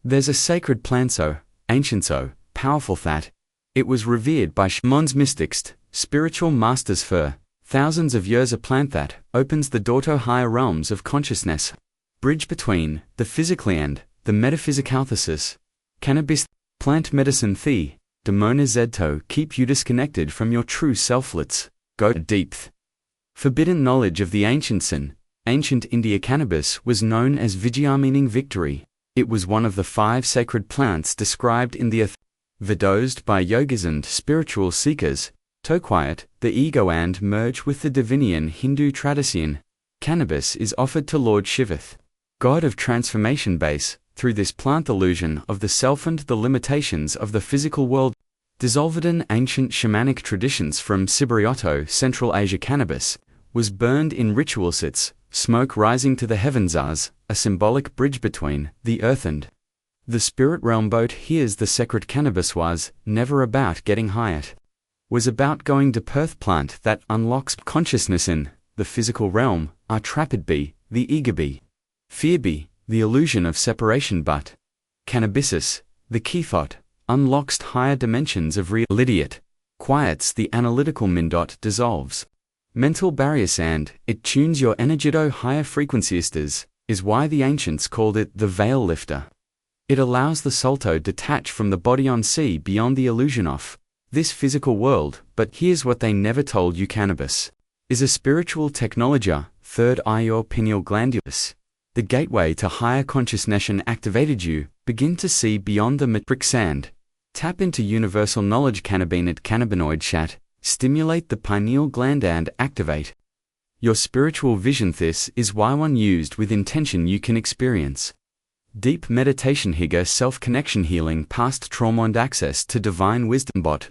There's a sacred plant so ancient, so powerful that it was revered by shamans, mystics, spiritual masters for thousands of years. A plant that opens the door to higher realms of consciousness, bridge between the physical and the metaphysical. ThisIs Cannabis, plant medicine. Demonized to keep you disconnected from your true self. Let's go deep. Forbidden knowledge of the ancient sin. Ancient India cannabis was known as Vijaya, meaning victory. It was one of the 5 sacred plants described in the Atharva Veda by yogis and spiritual seekers to quiet the ego and merge with the divine. In Hindu tradition, cannabis is offered to Lord Shiva, god of transformation. Base through this plant illusion of the self and the limitations of the physical world. Dissolved in ancient shamanic traditions from Siberia, Central Asia. Cannabis was burned in ritual sits, smoke rising to the heavens as a symbolic bridge between the earth and the spirit realm. Boat here's the sacred. Cannabis was never about getting high, it was about going to Perth. Plant that unlocks consciousness in the physical realm. Our trapped be the ego, be fear, be the illusion of separation. But cannabis, the key thought, unlocks higher dimensions of reality. It quiets the analytical mind. Dissolves mental barriers and it tunes your energy to higher frequencies. This is why the ancients called it the veil lifter. It allows the soul to detach from the body on see beyond the illusion of this physical world. But here's what they never told you. Cannabis is a spiritual technology. Third eye, your pineal glandulus, the gateway to higher consciousness, and activated you begin to see beyond the matrix and tap into universal knowledge. Cannabinoid chat, stimulate the pineal gland and activate your spiritual vision. This is why when used with intention you can experience deep meditation, higa, self-connection, healing, past trauma and access to divine wisdom. But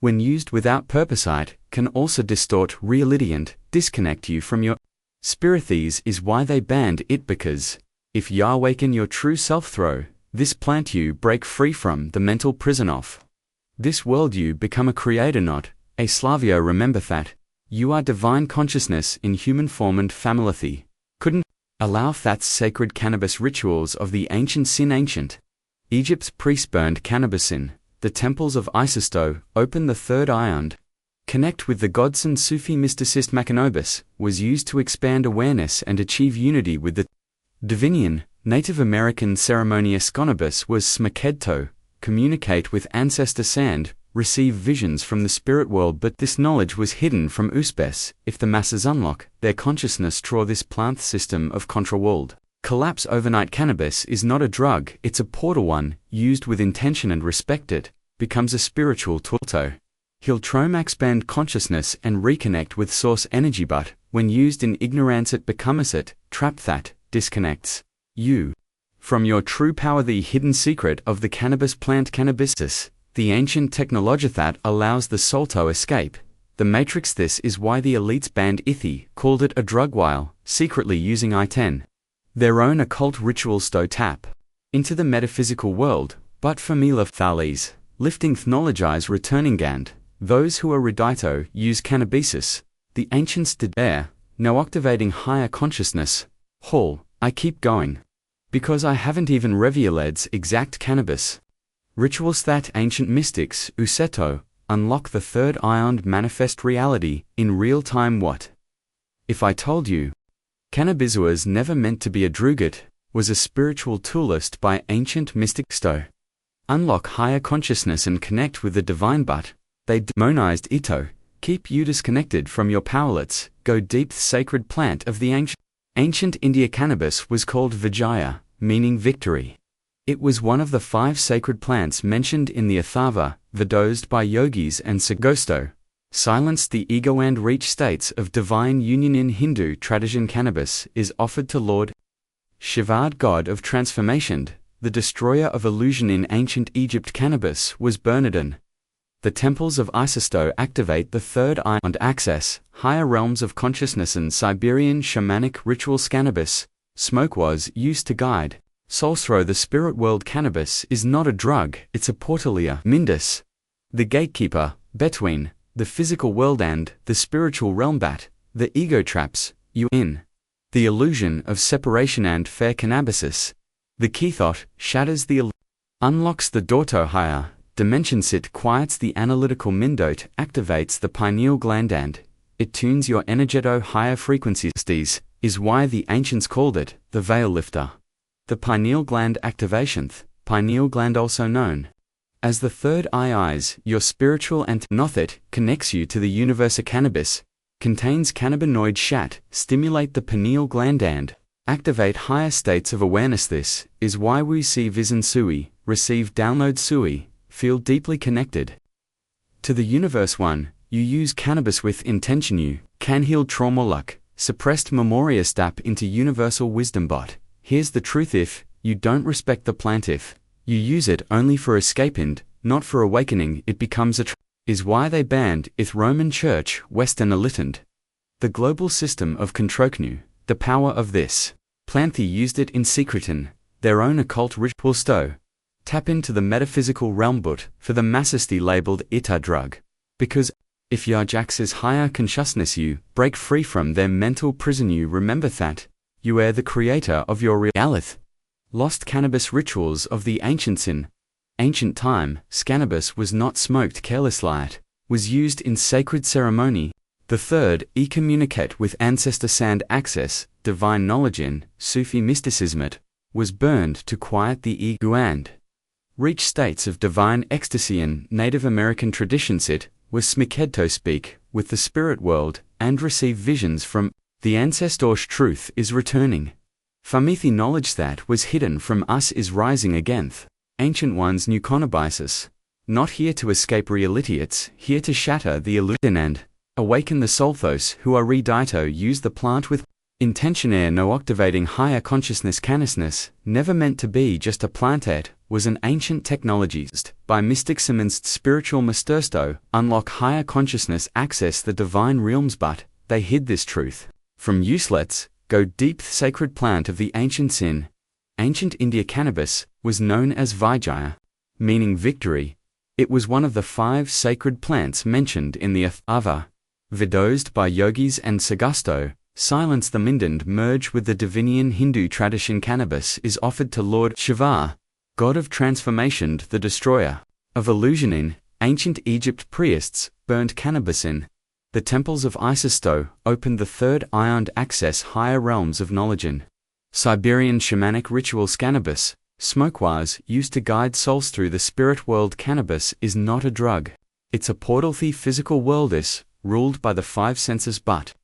when used without purpose, it can also distort reality and disconnect you from your spirit. These is why they banned it, because if you awaken your true self through this plant, you break free from the mental prison of this world. You become a creator, not a slavio. Remember that you are divine consciousness in human form, and family couldn't allow that. Sacred cannabis rituals of the ancient sin. Ancient Egypt's priests burned cannabis in the temples of Isis to open the third eye and connect with the gods, and Sufi mysticist Cannabis was used to expand awareness and achieve unity with the divine. Native American ceremonious cannabis was smoked to communicate with ancestors and receive visions from the spirit world. But this knowledge was hidden from Uzbeks. If the masses unlock their consciousness through this plant system of control, world collapse overnight. Cannabis is not a drug, it's a portal. One used with intention and respect, it becomes a spiritual tool to heal trauma, expand consciousness and reconnect with source energy. But when used in ignorance, it becomes a trap that disconnects you from your true power. The hidden secret of the cannabis plant. Cannabis, the ancient technology that allows the soul to escape the matrix. This is why the elites banned ithi, called it a drug, while secretly using their own occult rituals to tap into the metaphysical world. But famila thalis, lifting knowledge, returning, and those who are redito use cannabis. The ancients did there, no activating higher consciousness. Hall, I keep going because I haven't even revealed exact cannabis rituals that ancient mystics Useto unlock the third eye and manifest reality in real time. What if I told you cannabis was never meant to be a drug? It was a spiritual toolist by ancient mystics to unlock higher consciousness and connect with the divine. But they demonized it to keep you disconnected from your power. Let's go deep. The sacred plant of the ancient India. Cannabis was called Vijaya, meaning victory. It was one of the 5 sacred plants mentioned in the Atharva Veda by yogis and sagosto silenced the ego and reach states of divine union. In Hindu tradition, cannabis is offered to Lord Shiva, god of transformation, the destroyer of illusion. In ancient Egypt, cannabis was burned in the temples of Isis to activate the third eye and access higher realms of consciousness. In Siberian shamanic rituals, cannabis smoke was used to guide souls through the spirit world. Cannabis is not a drug, it's a portalia mindus, the gatekeeper between the physical world and the spiritual realm. But the ego traps you in the illusion of separation and fair. Cannabis The key thought shatters the unlocks the Dorto higher dimension. Sit quiets the analytical mindot, activates the pineal gland, and it tunes your energeto higher frequencies. This is why the ancients called it the veil lifter. The pineal gland activation, pineal gland also known as the third eyes, your spiritual antinothit, connects you to the universe. Cannabis contains cannabinoid shat, stimulate the pineal gland and activate higher states of awareness. This is why we see vision sui, receive download sui, feel deeply connected to the universe. 1. You use cannabis with intention. You can heal trauma, luck, suppressed memoria. Step into universal wisdom. But here's the truth: if you don't respect the plant, if you use it only for escape and not for awakening, it becomes a is why they banned it. Roman Church, Western enlightened the global system of control. The power of this plant, they used it in secret in their own occult ritual. Stow tap into the metaphysical realm, but for the masses they labeled it a drug. Because if you access higher consciousness, you break free from their mental prison. You remember that you are the creator of your reality. Lost cannabis rituals of the ancients. In ancient time, cannabis was not smoked carelessly. It was used in sacred ceremony. The third, communicate with ancestors and access divine knowledge. In Sufi mysticism, it was burned to quiet the ego and reach states of divine ecstasy. In Native American traditions, it was smikedo to speak with the spirit world and receive visions from the ancestors. Truth is returning. Famithi knowledge that was hidden from us is rising again. Ancient ones knew cannabis, not here to escape reality, it's here to shatter the illusion and awaken the soul. Those who are redito use the plant with intention. No activating higher consciousness. Cannabis, never meant to be just a plant. It was an ancient technology used by mystics amongst spiritual masters to unlock higher consciousness, access the divine realms, but they hid this truth from use. Let's go deep. Sacred plant of the ancients. In ancient India, cannabis was known as Vijaya, meaning victory. It was one of the 5 sacred plants mentioned in the Atharva Veda by yogis and Sagasto. Silence the mind and merge with the divinian Hindu tradition. Cannabis is offered to Lord Shiva, god of transformation, the destroyer of illusion. In ancient Egypt, priests burned cannabis in the temples of Isis to open the third eye and access higher realms of knowledge. In Siberian shamanic rituals, cannabis smoke was used to guide souls through the spirit world. Cannabis is not a drug. It's a portal. The physical world is ruled by the 5 senses, but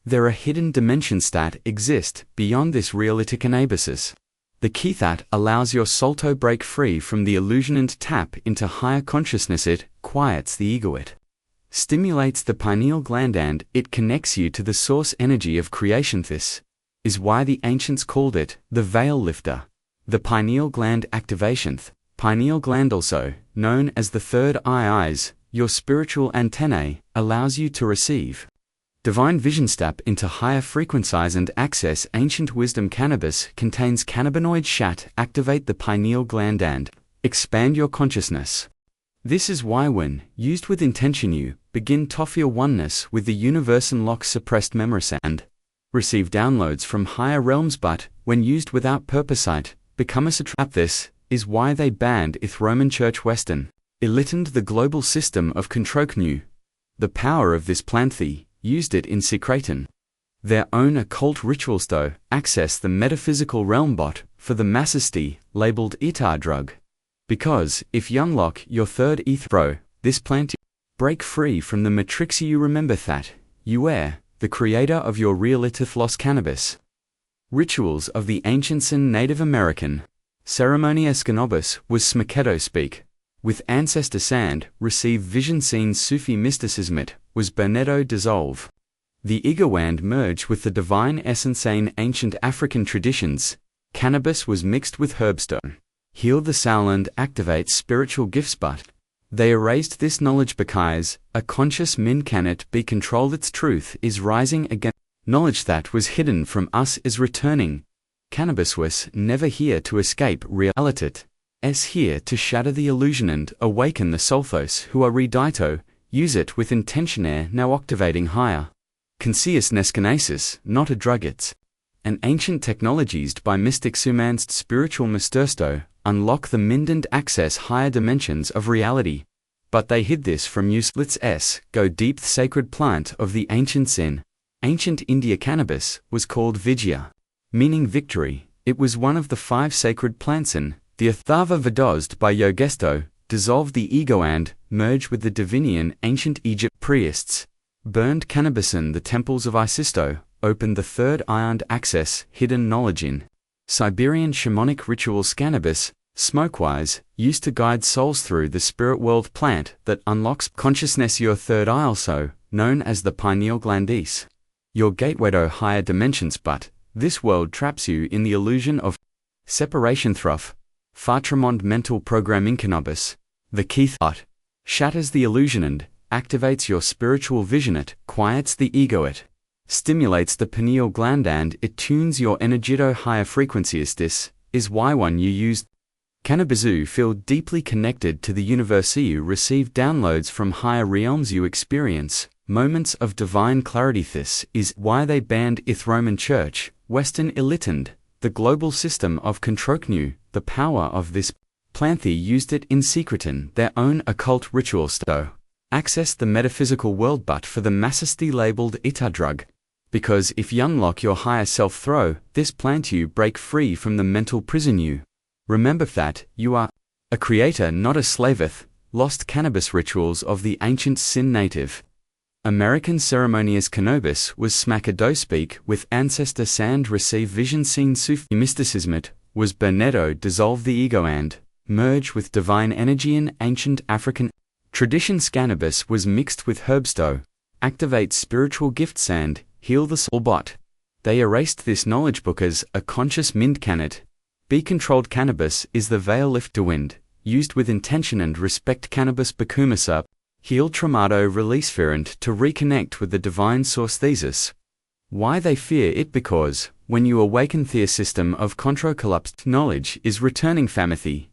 there are hidden dimensions that exist beyond this reality. Cannabis, the key that allows your soul to break free from the illusion and tap into higher consciousness. It quiets the ego. It stimulates the pineal gland and it connects you to the source energy of creation. This is why the ancients called it the veil lifter. The pineal gland activation, pineal gland also known as the third eyes, your spiritual antennae, allows you to receive divine vision. Step into higher frequencies and access ancient wisdom. Cannabis contains cannabinoid shat, activate the pineal gland and expand your consciousness. This is why when used with intention, you begin to feel oneness with the universe, unlock suppressed memories and receive downloads from higher realms. But when used without purpose, it becomes a trap. This is why they banned it. Roman Church, Western enlightened the global system of control. Knew the power of this plant. They used it in secret in their own occult rituals to access the metaphysical realm. But for the masses, they labeled it a drug. Because if you unlock your third ethro, this plant, break free from the matrix. You remember that you are the creator of your reality. Lost cannabis rituals of the ancients and Native American ceremonies. Cannabis was smikedo speak with ancestor sand, receive vision. Seen Sufi mysticism, it was Bernetto dissolve the ego and merge with the divine essence. In ancient African traditions, cannabis was mixed with herbstone, heal the soul and activate spiritual gifts. But they erased this knowledge because a conscious mind cannot be controlled. Its truth is rising again. Knowledge that was hidden from us is returning. Cannabis was never here to escape reality. It is here to shatter the illusion and awaken the soul. Those who are redito use it with intention. Now activating higher consciousness. Cannabis, not a drug. It's and ancient technologies by mystics shamans spiritual mistersto, unlock the mind and access higher dimensions of reality. But they hid this from use. Let's go deep. The sacred plant of the ancients in ancient India, cannabis, was called Vijaya, meaning victory. It was one of the 5 sacred plants in the Atharva Veda by Yogesto, dissolved the ego and merged with the divinian. Ancient Egypt priests burned cannabis in the temples of Isis, opened the third eye and access hidden knowledge in Siberian shamanic rituals. Cannabis, smoke-wise, used to guide souls through the spirit world. Plant that unlocks consciousness. Your third eye, also known as the pineal gland, is your gateway to higher dimensions, but this world traps you in the illusion of separation. Through Fartramond mental programming. Cannabis, the key thought, shatters the illusion and activates your spiritual vision. It quiets the ego. It stimulates the pineal gland and it tunes your energy to higher frequencies. This is why when you use cannabis you feel deeply connected to the universe. You receive downloads from higher realms. You experience moments of divine clarity. This is why they banned it. Roman Church, Western elite and the global system of control knew the power of this plant. They used it in secret in their own occult rituals to access the metaphysical world, but for the masses they labeled it a drug. Because if you unlock your higher self through this plant, you break free from the mental prison. You remember that you are a creator, not a slave. Lost cannabis rituals of the ancient sin. Native American ceremonious cannabis was smackado speak with ancestor sand receive vision seen Sufi mysticism. It was Bernetto dissolve the ego and merge with divine energy. In ancient African traditions, cannabis was mixed with herbs to activate spiritual gifts and heal the soul, but they erased this knowledge because a conscious mind cannot be controlled. Cannabis is the veil lift to wind, used with intention and respect. Cannabis becumasa, heal traumato release fear and to reconnect with the divine source. ThisIs why they fear it, because when you awaken the system of control collapsed knowledge is returning. Famathi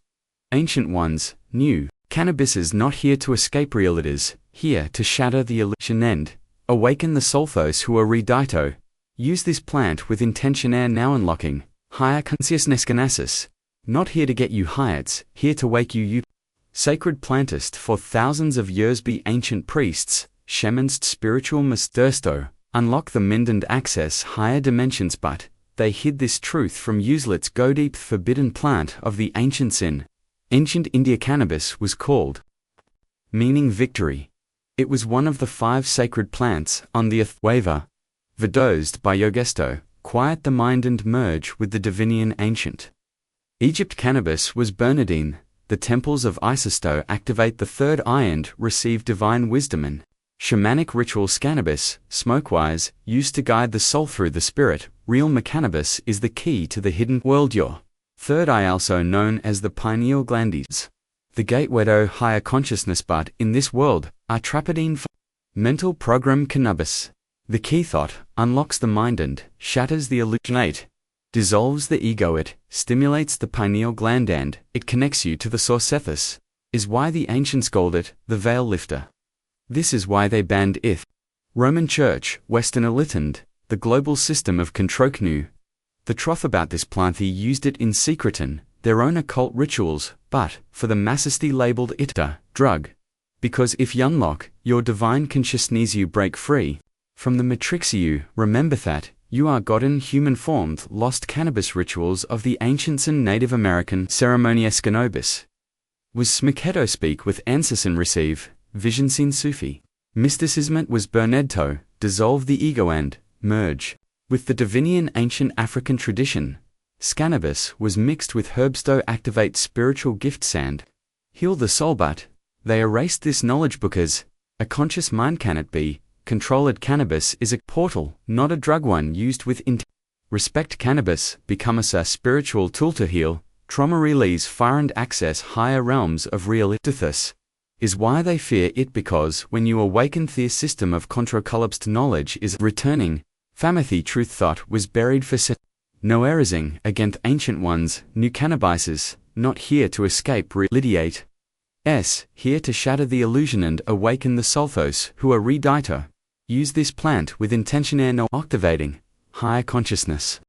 ancient ones knew cannabis is not here to escape real, it is here to shatter the illusion and awaken the soul. Those who are redito use this plant with intention and now unlocking higher consciousness. Cannabis not here to get you high, it's here to wake you. Sacred plantist for thousands of years. Be ancient priests, shamans spiritual mistersto, unlock the mind and access higher dimensions, but they hid this truth from use. Let's go deep. Forbidden plant of the ancients in ancient India, cannabis was called meaning victory. It was one of the 5 sacred plants on the Atharva Veda by Yogesto, quiet the mind and merge with the divinian. Ancient Egypt, cannabis was burned in the temples of Isis to activate the third eye and receive divine wisdom. And shamanic rituals. Cannabis, smoke-wise, used to guide the soul through the spirit realm. Cannabis is the key to the hidden world. Your third eye, also known as the pineal gland, is the gateway to higher consciousness, but in this world are trapped in mental program. Cannabis, the key thought, unlocks the mind and shatters the illusion. It dissolves the ego. It stimulates the pineal gland and it connects you to the source. This is why the ancients called it the veil lifter. This is why they banned it. Roman Church, Western elite and the global system of control knew the truth about this plant. They used it in secret in their own occult rituals, but for the masses they labeled it a drug. Because if you unlock your divine consciousness, you break free from the matrix. You remember that you are God in human form. Lost cannabis rituals of the ancients and Native American ceremonious cannabis was smakedo speak with ancestors and receive visions in Sufi mysticism. It was bernetto dissolve the ego and merge with the divinian. Ancient African tradition, cannabis was mixed with herbs to activate spiritual gifts and heal the soul, but they erased this knowledge because a conscious mind cannot be controlled. Cannabis is a portal, not a drug. One used with respect. Cannabis becomes a spiritual tool to heal trauma, release fire and access higher realms of real. This is why they fear it, because when you awaken the system of control collapsed knowledge is returning. Famathi truth thought was buried for no erasing against ancient ones. New cannabis is not here to escape relidiate. Here to shatter the illusion and awaken the soul. Those who are redito use this plant with intention and activating higher consciousness.